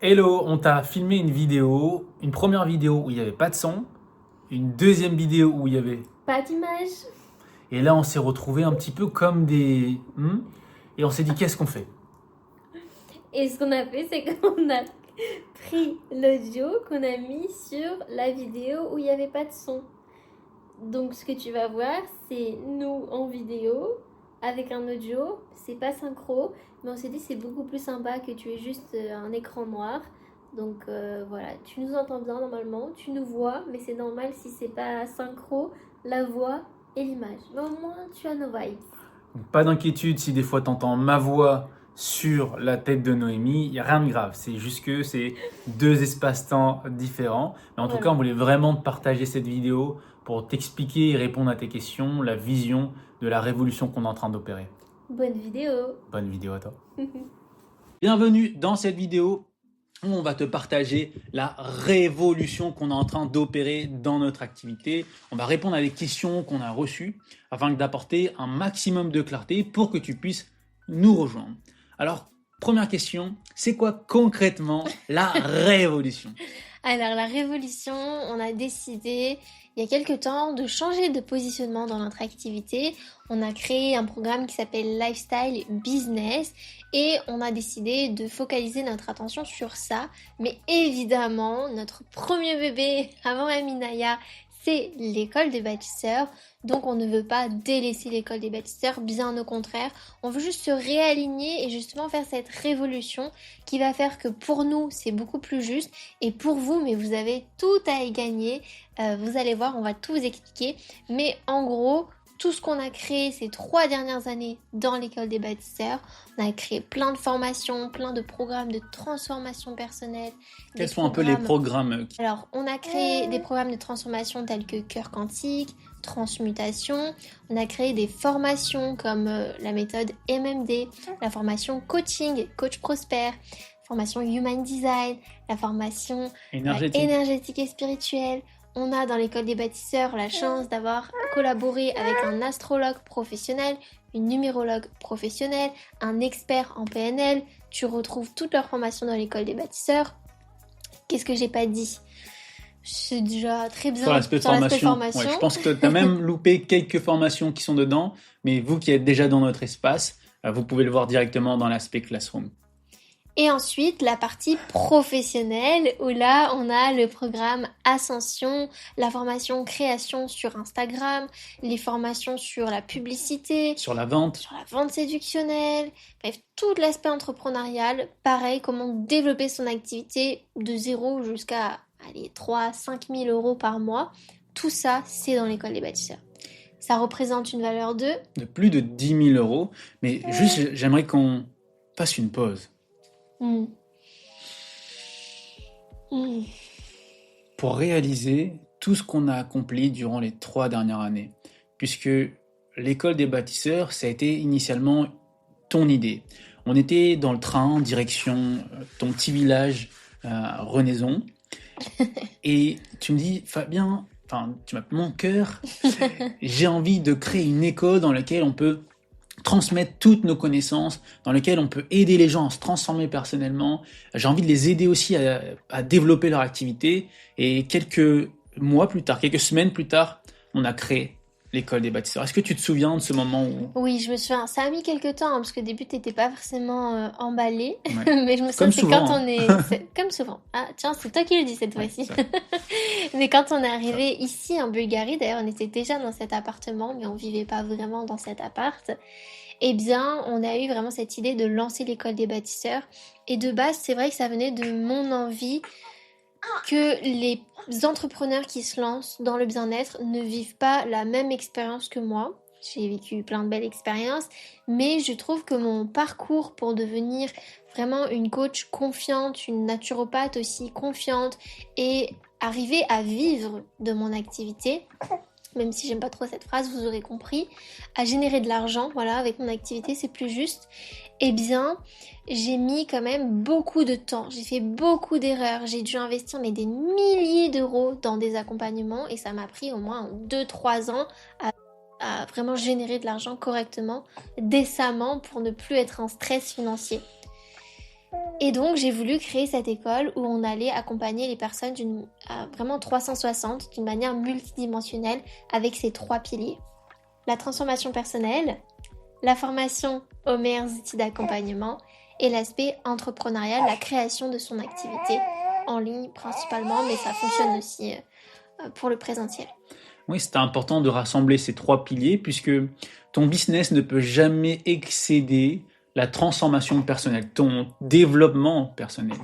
Hello, on t'a filmé une première vidéo où il n'y avait pas de son, une deuxième vidéo où il y avait... Pas d'image. Et là, on s'est retrouvé un petit peu comme des... Et on s'est dit, qu'est-ce qu'on fait? Et ce qu'on a fait, c'est qu'on a pris l'audio qu'on a mis sur la vidéo où il n'y avait pas de son. Donc ce que tu vas voir, c'est nous en vidéo avec un audio. C'est pas synchro, mais on s'est dit c'est beaucoup plus sympa que tu aies juste un écran noir. Donc voilà, tu nous entends bien normalement, tu nous vois, mais c'est normal si c'est pas synchro, la voix et l'image. Mais au moins tu as nos vibes. Donc, pas d'inquiétude si des fois tu entends ma voix sur la tête de Noémie, il n'y a rien de grave. C'est juste que c'est deux espaces-temps différents. Mais en tout cas, on Voilà, voulait vraiment te partager cette vidéo pour t'expliquer et répondre à tes questions, la vision de la révolution qu'on est en train d'opérer. bonne vidéo. Bonne vidéo à toi. Bienvenue dans cette vidéo où on va te partager la révolution qu'on est en train d'opérer dans notre activité. On va répondre à des questions qu'on a reçues afin d'apporter un maximum de clarté pour que tu puisses nous rejoindre. Alors, première question, c'est quoi concrètement la révolution? Alors, la révolution, on a décidé il y a quelques temps de changer de positionnement dans notre activité. On a créé un programme qui s'appelle Lifestyle Business et on a décidé de focaliser notre attention sur ça. Mais évidemment, notre premier bébé avant Aminaya, c'est l'école des bâtisseurs. Donc, on ne veut pas délaisser l'école des bâtisseurs, bien au contraire. On veut juste se réaligner et justement faire cette révolution qui va faire que pour nous, c'est beaucoup plus juste et pour vous, mais vous avez tout à y gagner. Vous allez voir, on va tout vous expliquer. Mais en gros, tout ce qu'on a créé ces 3 dernières années dans l'école des bâtisseurs, on a créé plein de formations, plein de programmes de transformation personnelle. Quels sont un peu les programmes Alors, on a créé des programmes de transformation tels que Cœur Quantique, Transmutation. On a créé des formations comme la méthode MMD, la formation Coaching, Coach Prosper, formation Human Design, la formation énergétiques? énergétique et spirituelle. On a dans l'école des bâtisseurs la chance d'avoir collaboré avec un astrologue professionnel, une numérologue professionnelle, un expert en PNL. Tu retrouves toutes leurs formations dans l'école des bâtisseurs. Qu'est-ce que j'ai pas dit? C'est déjà très bien Sur l'aspect sur l'aspect formation, formation. ouais, je pense que tu as même loupé quelques formations qui sont dedans, mais vous qui êtes déjà dans notre espace, vous pouvez le voir directement dans l'aspect classroom. Et ensuite, la partie professionnelle, où là, on a le programme Ascension, la formation création sur Instagram, les formations sur la publicité, Sur la vente, sur la vente séductionnelle, bref, tout l'aspect entrepreneurial. Pareil, comment développer son activité de zéro jusqu'à, allez, 3 5 000 euros par mois. Tout ça, c'est dans l'école des bâtisseurs. Ça représente une valeur de plus de 10 000 euros, mais juste j'aimerais qu'on fasse une pause Hmm. Hmm. pour réaliser tout ce qu'on a accompli durant les 3 dernières années, puisque l'école des bâtisseurs, ça a été initialement ton idée. On était dans le train, direction ton petit village Renaison, et tu me dis, Fabien, enfin, tu m'as mon cœur, j'ai envie de créer une école dans laquelle on peut transmettre toutes nos connaissances, dans laquelle on peut aider les gens à se transformer personnellement. J'ai envie de les aider aussi à développer leur activité. Et quelques mois plus tard, quelques semaines plus tard, on a créé l'école des bâtisseurs. Est-ce que tu te souviens de ce moment où... Oui, je me souviens. Ça a mis quelques temps, hein, parce que au début, t'étais pas forcément emballé. Ouais. Mais je me souviens, Comme c'est quand souvent, on est... hein. Comme souvent. Ah, tiens, c'est toi qui le dis cette Ouais, fois-ci. ça. Mais quand on est arrivé ici en Bulgarie, d'ailleurs, on était déjà dans cet appartement, mais on vivait pas vraiment dans cet appart. Eh bien, on a eu vraiment cette idée de lancer l'école des bâtisseurs. Et de base, c'est vrai que ça venait de mon envie que les entrepreneurs qui se lancent dans le bien-être ne vivent pas la même expérience que moi. J'ai vécu plein de belles expériences, mais je trouve que mon parcours pour devenir vraiment une coach confiante, une naturopathe aussi confiante et arriver à vivre de mon activité, même si j'aime pas trop cette phrase, vous aurez compris, à générer de l'argent, voilà, avec mon activité, c'est plus juste. Eh bien, j'ai mis quand même beaucoup de temps, j'ai fait beaucoup d'erreurs, j'ai dû investir mais des milliers d'euros dans des accompagnements et ça m'a pris au moins 2 3 ans à vraiment générer de l'argent correctement, décemment, pour ne plus être en stress financier. Et donc, j'ai voulu créer cette école où on allait accompagner les personnes vraiment 360, d'une manière multidimensionnelle, avec ces 3 piliers. La transformation personnelle, la formation aux meilleurs outils d'accompagnement et l'aspect entrepreneurial, la création de son activité en ligne principalement, mais ça fonctionne aussi pour le présentiel. Oui, c'était important de rassembler ces 3 piliers puisque ton business ne peut jamais excéder la transformation personnelle, ton développement personnel.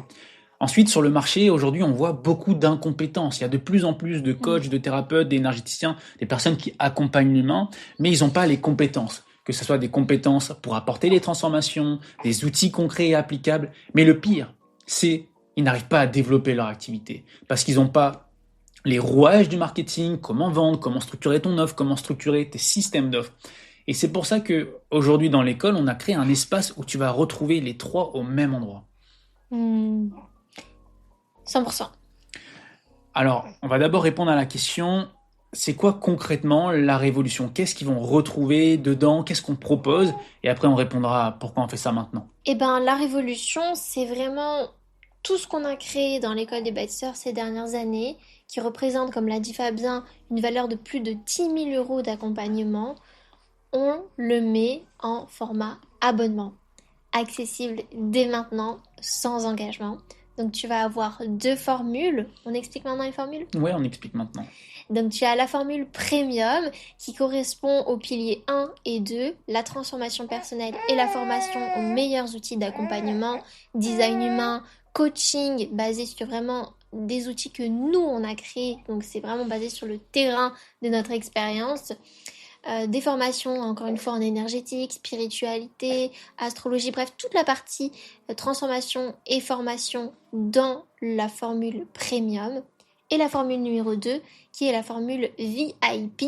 Ensuite, sur le marché, aujourd'hui, on voit beaucoup d'incompétence. Il y a de plus en plus de coachs, de thérapeutes, d'énergéticiens, des personnes qui accompagnent l'humain, mais ils n'ont pas les compétences. Que ce soit des compétences pour apporter les transformations, des outils concrets et applicables. Mais le pire, c'est qu'ils n'arrivent pas à développer leur activité parce qu'ils n'ont pas les rouages du marketing, comment vendre, comment structurer ton offre, comment structurer tes systèmes d'offres. Et c'est pour ça que aujourd'hui dans l'école, on a créé un espace où tu vas retrouver les 3 au même endroit. 100%. Alors, on va d'abord répondre à la question, c'est quoi concrètement la révolution? Qu'est-ce qu'ils vont retrouver dedans? Qu'est-ce qu'on propose? Et après, on répondra à pourquoi on fait ça maintenant. Eh ben, la révolution, c'est vraiment tout ce qu'on a créé dans l'école des bâtisseurs ces dernières années, qui représente, comme l'a dit Fabien, une valeur de plus de 10 000 euros d'accompagnement. On le met en format abonnement, accessible dès maintenant, sans engagement. Donc tu vas avoir 2 formules. On explique maintenant les formules? Ouais, on explique maintenant. Donc tu as la formule premium qui correspond aux piliers 1 et 2, la transformation personnelle et la formation aux meilleurs outils d'accompagnement, design humain, coaching basé sur vraiment des outils que nous on a créés. Donc c'est vraiment basé sur le terrain de notre expérience. Des formations, encore une fois, en énergétique, spiritualité, astrologie, bref, toute la partie transformation et formation dans la formule premium. Et la formule numéro 2, qui est la formule VIP.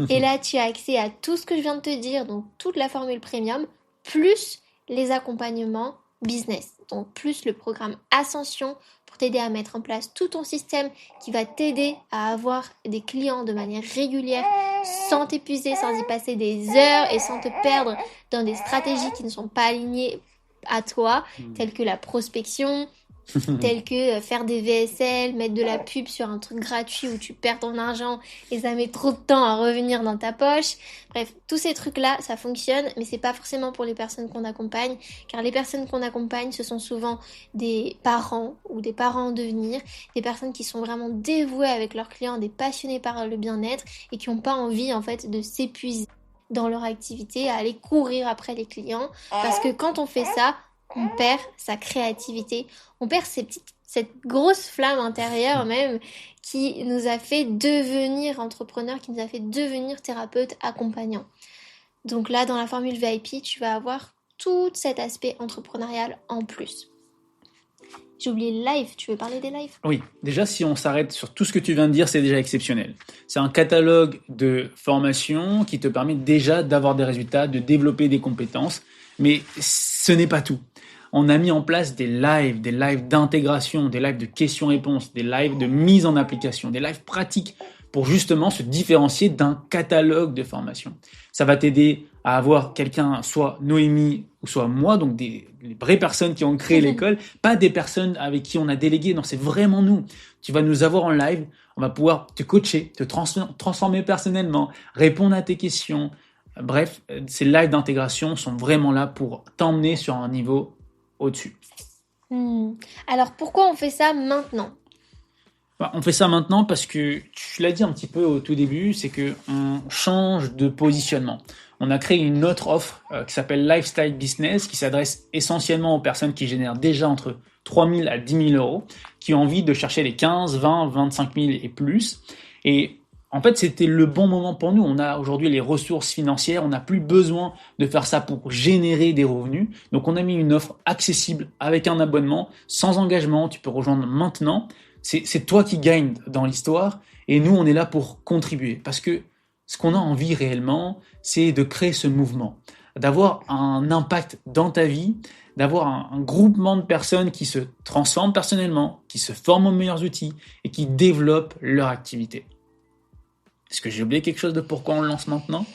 Et là, tu as accès à tout ce que je viens de te dire, donc toute la formule premium, plus les accompagnements business. Donc plus le programme Ascension pour t'aider à mettre en place tout ton système qui va t'aider à avoir des clients de manière régulière sans t'épuiser, sans y passer des heures et sans te perdre dans des stratégies qui ne sont pas alignées à toi, telles que la prospection, telles que faire des VSL, mettre de la pub sur un truc gratuit où tu perds ton argent et ça met trop de temps à revenir dans ta poche. Bref, tous ces trucs-là, ça fonctionne, mais c'est pas forcément pour les personnes qu'on accompagne, car les personnes qu'on accompagne, ce sont souvent des parents ou des parents en devenir, des personnes qui sont vraiment dévouées avec leurs clients, des passionnés par le bien-être et qui n'ont pas envie en fait de s'épuiser dans leur activité, à aller courir après les clients, parce que quand on fait ça, on perd sa créativité, on perd cette grosse flamme intérieure même qui nous a fait devenir entrepreneur, qui nous a fait devenir thérapeute accompagnant. Donc là, dans la formule VIP, tu vas avoir tout cet aspect entrepreneurial en plus. J'ai oublié le live, tu veux parler des lives? Oui, déjà si on s'arrête sur tout ce que tu viens de dire, c'est déjà exceptionnel. C'est un catalogue de formations qui te permet déjà d'avoir des résultats, de développer des compétences, mais ce n'est pas tout. On a mis en place des lives d'intégration, des lives de questions-réponses, des lives de mise en application, des lives pratiques pour justement se différencier d'un catalogue de formations. Ça va t'aider à avoir quelqu'un, soit Noémie ou soit moi, donc les vraies personnes qui ont créé l'école, pas des personnes avec qui on a délégué, non, c'est vraiment nous. Tu vas nous avoir en live, on va pouvoir te coacher, te transformer personnellement, répondre à tes questions. Bref, ces lives d'intégration sont vraiment là pour t'emmener sur un niveau au-dessus. Alors pourquoi on fait ça maintenant? On fait ça maintenant parce que, tu l'as dit un petit peu au tout début, c'est qu'on change de positionnement. On a créé une autre offre qui s'appelle Lifestyle Business, qui s'adresse essentiellement aux personnes qui génèrent déjà entre 3 000 à 10 000 euros, qui ont envie de chercher les 15, 20, 25 000 et plus. Et en fait, c'était le bon moment pour nous. On a aujourd'hui les ressources financières, on n'a plus besoin de faire ça pour générer des revenus. Donc on a mis une offre accessible avec un abonnement, sans engagement, tu peux rejoindre maintenant. C'est toi qui gagne dans l'histoire et nous, on est là pour contribuer. Parce que ce qu'on a envie réellement, c'est de créer ce mouvement, d'avoir un impact dans ta vie, d'avoir un groupement de personnes qui se transforment personnellement, qui se forment aux meilleurs outils et qui développent leur activité. Est-ce que j'ai oublié quelque chose de pourquoi on le lance maintenant ?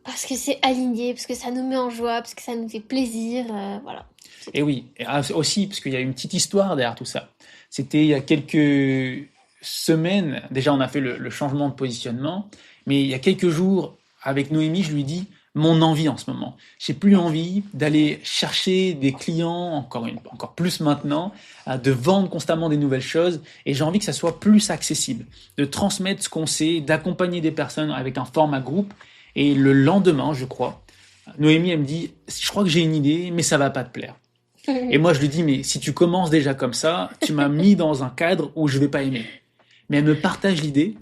Parce que c'est aligné, parce que ça nous met en joie, parce que ça nous fait plaisir, voilà. C'est Et tout. oui, et aussi, parce qu'il y a une petite histoire derrière tout ça. C'était il y a quelques semaines, déjà on a fait le changement de positionnement, mais il y a quelques jours, avec Noémie, je lui dis mon envie en ce moment. J'ai plus envie d'aller chercher des clients, encore plus maintenant, de vendre constamment des nouvelles choses, et j'ai envie que ça soit plus accessible, de transmettre ce qu'on sait, d'accompagner des personnes avec un format groupe. Et le lendemain, je crois, Noémie, elle me dit, je crois que j'ai une idée, mais ça va pas te plaire. Et moi, je lui dis, mais si tu commences déjà comme ça, tu m'as mis dans un cadre où je vais pas aimer. Mais elle me partage l'idée,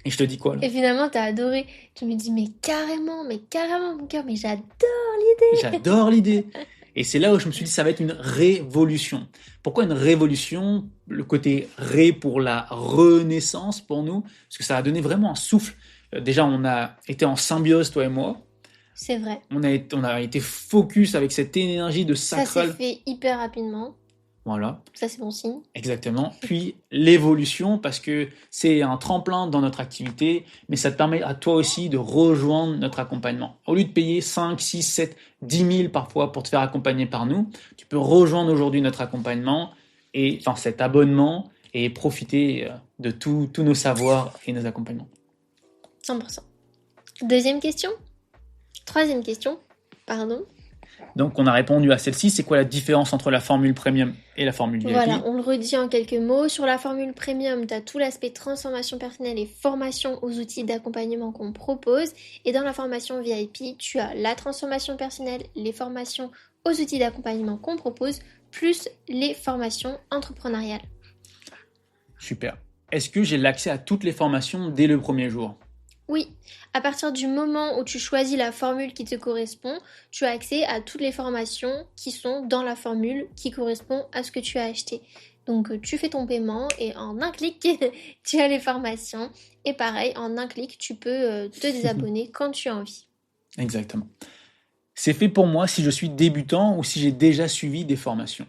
et je te dis quoi là? Et finalement, t'as adoré. Tu me dis, mais carrément, mon cœur, mais j'adore l'idée. J'adore l'idée. Et c'est là où je me suis dit, ça va être une révolution. Pourquoi une révolution? Le côté ré pour la renaissance pour nous, parce que ça a donné vraiment un souffle. Déjà, on a été en symbiose, toi et moi. C'est vrai. On a été focus avec cette énergie de Ça s'est sacral. fait hyper rapidement. Voilà. Ça, c'est bon signe. Exactement. Puis l'évolution, parce que c'est un tremplin dans notre activité, mais ça te permet à toi aussi de rejoindre notre accompagnement. Au lieu de payer 5, 6, 7, 10 000 parfois pour te faire accompagner par nous, tu peux rejoindre aujourd'hui notre accompagnement, et enfin cet abonnement, et profiter de tous nos savoirs et nos accompagnements. 100%. Deuxième question. Troisième question. Pardon. Donc on a répondu à celle-ci. C'est quoi la différence entre la formule premium et la formule VIP? Voilà, on le redit en quelques mots. Sur la formule premium, tu as tout l'aspect transformation personnelle et formation aux outils d'accompagnement qu'on propose. Et dans la formation VIP, tu as la transformation personnelle, les formations aux outils d'accompagnement qu'on propose, plus les formations entrepreneuriales. Super. Est-ce que j'ai l'accès à toutes les formations dès le premier jour? Oui, à partir du moment où tu choisis la formule qui te correspond, tu as accès à toutes les formations qui sont dans la formule qui correspond à ce que tu as acheté. Donc tu fais ton paiement et en un clic, tu as les formations. Et pareil, en un clic, tu peux te désabonner quand tu as envie. Exactement. C'est fait pour moi si je suis débutant ou si j'ai déjà suivi des formations.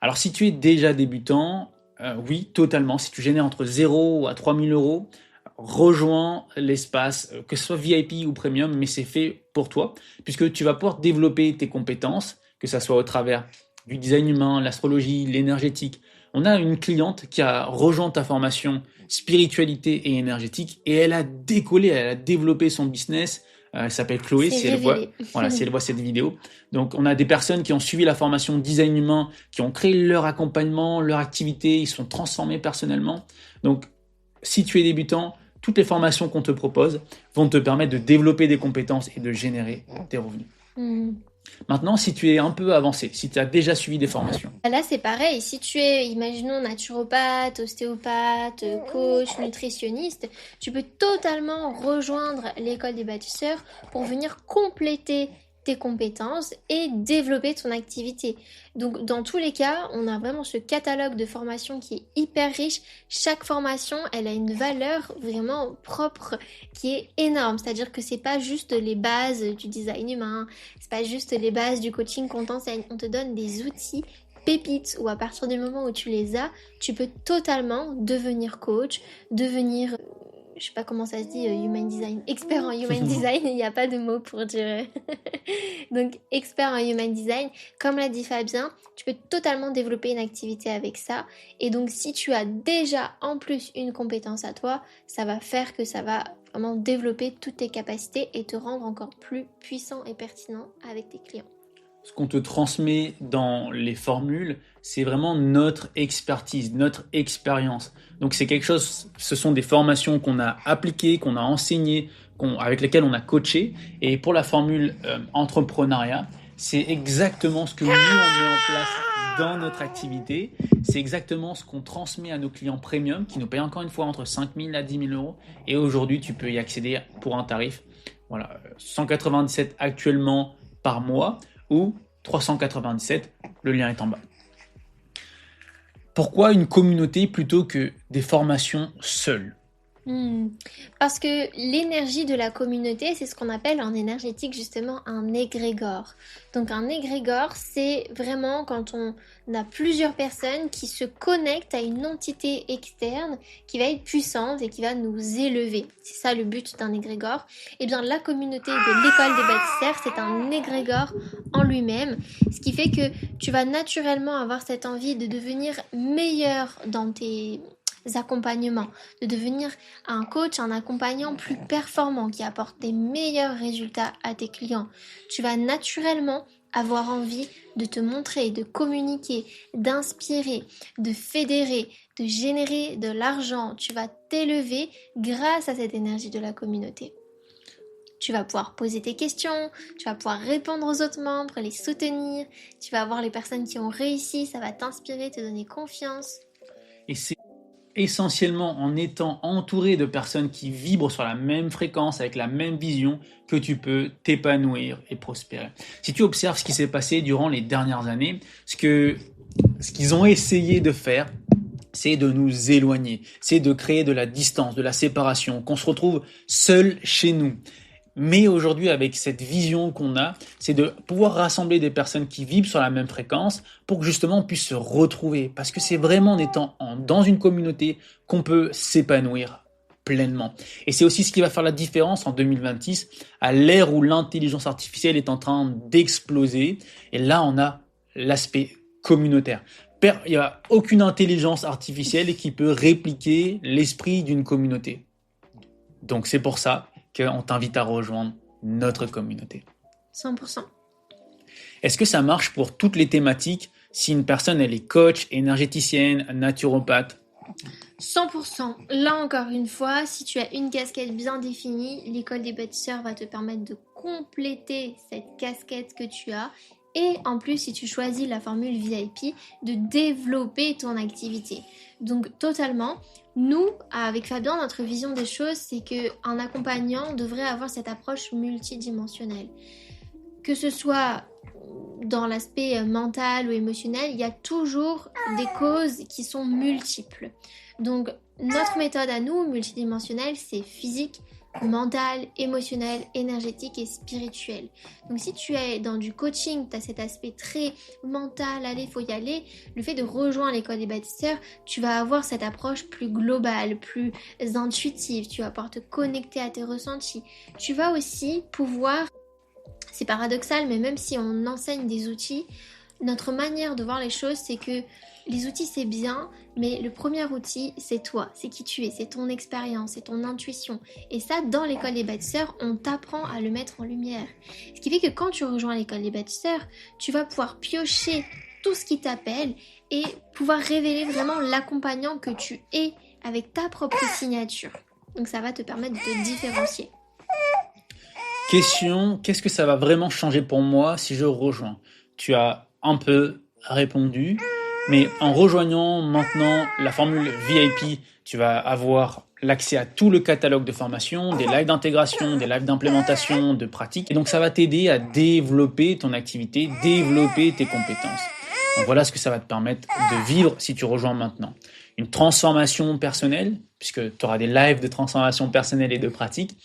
Alors si tu es déjà débutant, oui, totalement. Si tu génères entre 0 à 3 000 euros, rejoins l'espace, que ce soit VIP ou premium, mais c'est fait pour toi, puisque tu vas pouvoir développer tes compétences, que ce soit au travers du design humain, l'astrologie, l'énergétique. On a une cliente qui a rejoint ta formation spiritualité et énergétique, et elle a décollé, elle a développé son business. Elle s'appelle Chloé, C'est si elle voit, révélé. voilà, si elle voit cette vidéo. Donc, on a des personnes qui ont suivi la formation design humain, qui ont créé leur accompagnement, leur activité, ils sont transformés personnellement. Donc, si tu es débutant, toutes les formations qu'on te propose vont te permettre de développer des compétences et de générer des revenus. Maintenant, si tu es un peu avancé, si tu as déjà suivi des formations, Là, c'est pareil. Si tu es, imaginons, naturopathe, ostéopathe, coach, nutritionniste, tu peux totalement rejoindre l'école des bâtisseurs pour venir compléter tes compétences et développer ton activité. Donc, dans tous les cas, on a vraiment ce catalogue de formations qui est hyper riche. Chaque formation, elle a une valeur vraiment propre qui est énorme. C'est-à-dire que c'est pas juste les bases du design humain, c'est pas juste les bases du coaching qu'on t'enseigne. On te donne des outils pépites où à partir du moment où tu les as, tu peux totalement devenir coach, devenir, je sais pas comment ça se dit, human design, expert en human design, il n'y a pas de mot pour dire. Donc, expert en human design, comme l'a dit Fabien, tu peux totalement développer une activité avec ça. Et donc, si tu as déjà en plus une compétence à toi, ça va faire que ça va vraiment développer toutes tes capacités et te rendre encore plus puissant et pertinent avec tes clients. ce qu'on te transmet dans les formules, c'est vraiment notre expertise, notre expérience. Donc c'est quelque chose, ce sont des formations qu'on a appliquées, qu'on a enseignées, avec lesquelles on a coaché. Et pour la formule entrepreneuriat, c'est exactement ce que nous on met en place dans notre activité. C'est exactement ce qu'on transmet à nos clients premium, qui nous payent encore une fois entre 5 000 à 10 000 euros. Et aujourd'hui, tu peux y accéder pour un tarif, voilà, 197 actuellement par mois, ou 397, le lien est en bas. Pourquoi une communauté plutôt que des formations seules? Hmm. Parce que l'énergie de la communauté, c'est ce qu'on appelle en énergétique justement un égrégore. Donc un égrégore, c'est vraiment quand on a plusieurs personnes qui se connectent à une entité externe qui va être puissante et qui va nous élever. C'est ça le but d'un égrégore. Et bien la communauté de l'école des bâtisseurs, c'est un égrégore en lui-même, ce qui fait que tu vas naturellement avoir cette envie de devenir meilleur dans tes accompagnements, de devenir un coach, un accompagnant plus performant qui apporte des meilleurs résultats à tes clients. Tu vas naturellement avoir envie de te montrer, de communiquer, d'inspirer, de fédérer, de générer de l'argent. Tu vas t'élever grâce à cette énergie de la communauté. Tu vas pouvoir poser tes questions, tu vas pouvoir répondre aux autres membres, les soutenir, tu vas avoir les personnes qui ont réussi, ça va t'inspirer, te donner confiance. Et c'est essentiellement en étant entouré de personnes qui vibrent sur la même fréquence, avec la même vision, que tu peux t'épanouir et prospérer. Si tu observes ce qui s'est passé durant les dernières années, ce qu'ils ont essayé de faire, c'est de nous éloigner, c'est de créer de la distance, de la séparation, qu'on se retrouve seul chez nous. Mais aujourd'hui, avec cette vision qu'on a, c'est de pouvoir rassembler des personnes qui vivent sur la même fréquence pour que justement on puisse se retrouver. Parce que c'est vraiment en étant dans une communauté qu'on peut s'épanouir pleinement. Et c'est aussi ce qui va faire la différence en 2026, à l'ère où l'intelligence artificielle est en train d'exploser. Et là, on a l'aspect communautaire. Il n'y a aucune intelligence artificielle qui peut répliquer l'esprit d'une communauté. Donc c'est pour ça qu'on t'invite à rejoindre notre communauté. 100%. Est-ce que ça marche pour toutes les thématiques si une personne elle est coach, énergéticienne, naturopathe? 100%. Là encore une fois, si tu as une casquette bien définie, l'école des bâtisseurs va te permettre de compléter cette casquette que tu as. Et en plus, si tu choisis la formule VIP, de développer ton activité. Donc totalement, nous, avec Fabien, notre vision des choses, c'est qu'un accompagnant devrait avoir cette approche multidimensionnelle. Que ce soit dans l'aspect mental ou émotionnel, il y a toujours des causes qui sont multiples. Donc notre méthode à nous, multidimensionnelle, c'est physique, mental, émotionnel, énergétique et spirituel. Donc si tu es dans du coaching, tu as cet aspect très mental, allez, faut y aller, le fait de rejoindre l'école des bâtisseurs, tu vas avoir cette approche plus globale, plus intuitive, tu vas pouvoir te connecter à tes ressentis. Tu vas aussi pouvoir, c'est paradoxal, mais même si on enseigne des outils, notre manière de voir les choses, c'est que les outils c'est bien, mais le premier outil c'est toi, c'est qui tu es, c'est ton expérience, c'est ton intuition. Et ça, dans l'école des bâtisseurs, on t'apprend à le mettre en lumière. Ce qui fait que quand tu rejoins l'école des bâtisseurs, tu vas pouvoir piocher tout ce qui t'appelle et pouvoir révéler vraiment l'accompagnant que tu es avec ta propre signature. Donc ça va te permettre de te différencier. Question, qu'est-ce que ça va vraiment changer pour moi si je rejoins? Tu as un peu répondu, mais en rejoignant maintenant la formule VIP, tu vas avoir l'accès à tout le catalogue de formation, des lives d'intégration, des lives d'implémentation, de pratique. Et donc ça va t'aider à développer ton activité, développer tes compétences. Donc voilà ce que ça va te permettre de vivre si tu rejoins maintenant. Une transformation personnelle, puisque tu auras des lives de transformation personnelle et de pratique,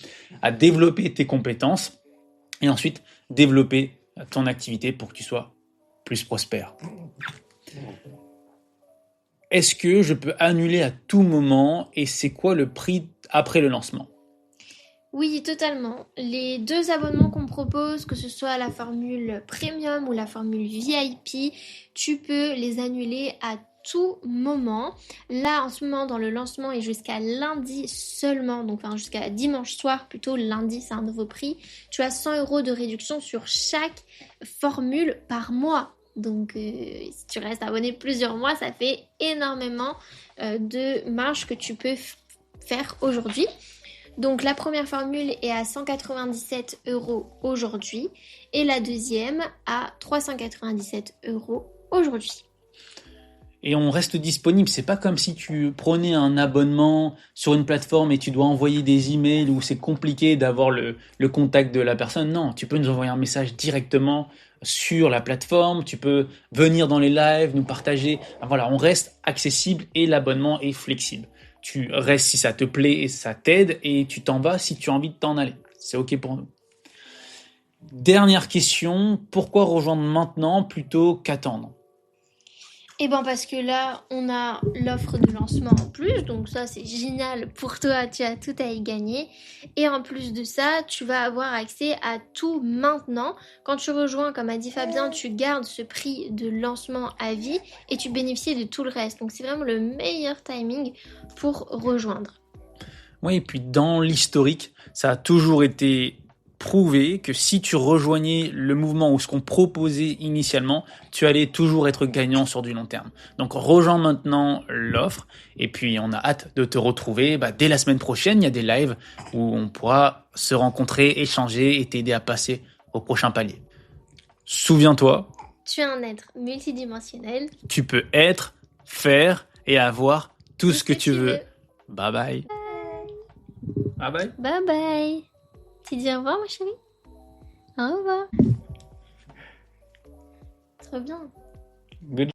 à développer tes compétences et ensuite développer ton activité pour que tu sois plus prospère. Est-ce que je peux annuler à tout moment et c'est quoi le prix après le lancement? Oui, totalement. Les deux abonnements qu'on propose, que ce soit la formule premium ou la formule VIP, tu peux les annuler à tout moment. Là, en ce moment, dans le lancement et jusqu'à lundi seulement, donc enfin jusqu'à dimanche soir plutôt, lundi c'est un nouveau prix, tu as 100 € de réduction sur chaque formule par mois. Donc si tu restes abonné plusieurs mois, ça fait énormément de marge que tu peux faire aujourd'hui. Donc la première formule est à 197 € aujourd'hui et la deuxième à 397 € aujourd'hui. Et on reste disponible. C'est pas comme si tu prenais un abonnement sur une plateforme et tu dois envoyer des emails où c'est compliqué d'avoir le contact de la personne. Non, tu peux nous envoyer un message directement sur la plateforme. Tu peux venir dans les lives, nous partager. Voilà, on reste accessible et l'abonnement est flexible. Tu restes si ça te plaît et ça t'aide, et tu t'en vas si tu as envie de t'en aller. C'est OK pour nous. Dernière question, pourquoi rejoindre maintenant plutôt qu'attendre? Et ben parce que là, on a l'offre de lancement en plus, donc ça c'est génial pour toi, tu as tout à y gagner. Et en plus de ça, tu vas avoir accès à tout maintenant. Quand tu rejoins, comme a dit Fabien, tu gardes ce prix de lancement à vie et tu bénéficies de tout le reste. Donc c'est vraiment le meilleur timing pour rejoindre. Oui, et puis dans l'historique, ça a toujours été prouvé que si tu rejoignais le mouvement ou ce qu'on proposait initialement, tu allais toujours être gagnant sur du long terme. Donc rejoins maintenant l'offre, et puis on a hâte de te retrouver. Dès la semaine prochaine, il y a des lives où on pourra se rencontrer, échanger et t'aider à passer au prochain palier. Souviens-toi, Tu es un être multidimensionnel. tu peux être, faire et avoir tout Tout ce que tu veux. Bye bye. Bye. Bye bye. Bye bye. Tu dis au revoir, ma chérie? Au revoir. Trop bien. Good